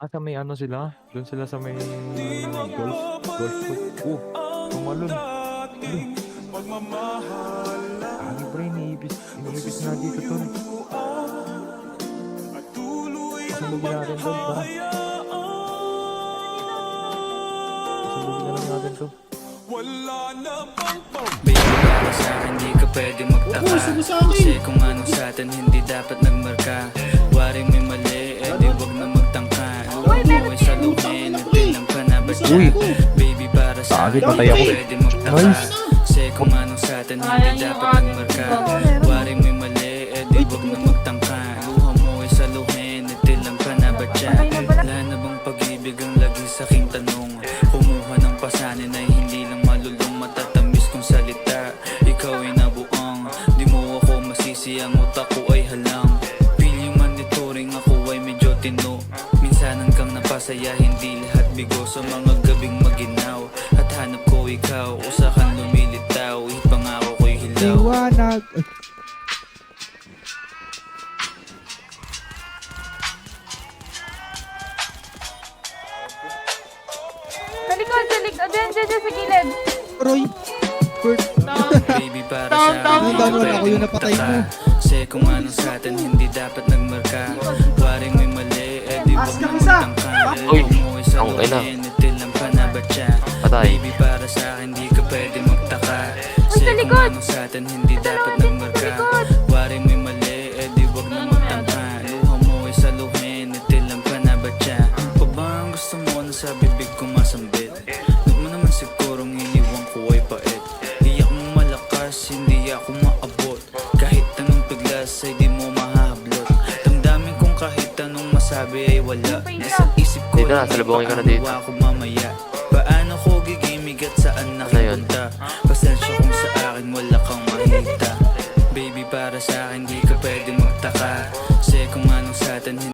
Sa may ano sila, dun sila sa may golf, golf course. Oh, tumalon. Ulo. Lagi pre, iniibis na dito tol. Pasalubin natin tol, tara. Pasalubin na lang natin to. Baby, para sa'kin di ka pwede magtaka. Kasi kung ano sa'tin hindi dapat nagmarka. Wari may mali, eh di wag na magtangka. Umuwi sa lumin, natilang ka na ba dyan? Baby, para sa'kin di ka pwede magtaka. Kasi kung ano sa'tin hindi dapat nagmarka. Wari may mali, eh di wag na magtangka. Umuwi sa lumin, natilang ka na ba dyan? Wala na bang pag-ibig ang lagi sa'king tanong? Kumuha ng pasanin ay hindi lang malulong, matatamis kong salita. Ikaw ay nabuang, di mo ako masisi, ang utak ko ay halang. Feeling monitoring, ako ay medyo tino. Minsanan kang napasaya, hindi lahat bigo. Sa mga gabing maginaw, at hanap ko ikaw, usa kang lumilitaw, ipangako ko'y hilaw. Liwanag. Sa likod, sa likod. Diyan, sa gilid. Roy. Kurt. Baby, para sa akin Gano'n ako yung napatay mo. Kasi kung ano sa'tin hindi dapat nagmarka. Waring may mali, eh di wag na magtangka. Uy, Umuwi sa ang ina. lumin, itilang ka na ba siya? Patay. Baby, para sa akin di ka pwede magtaka. Kasi sa kung likod. ano sa'tin hindi dapat Sa nagmarka. likod. Waring may mali, eh di wag na magtangka. Luha mo ay sa luhin, itilang ka na ba siya? Pa ba ang gusto mo na sa bibig ko masambit? Huwag mo naman sigurong iniwan ko ay pait. Di ako malakas, hindi ako maabot. Kahit anong piglas ay di mo mahahablot. Damdamin kong kahit anong masabi ay wala. Nasa isip ko Dito na, ay salubungin ko na baka dito. mawa ko mamaya. Paano ko gigimig at saan Ano yun? nakipunta? Pasensya kung sa akin wala kang makita. Baby, para sa akin di ka pwede magtaka. Kasi kung anong sa'tin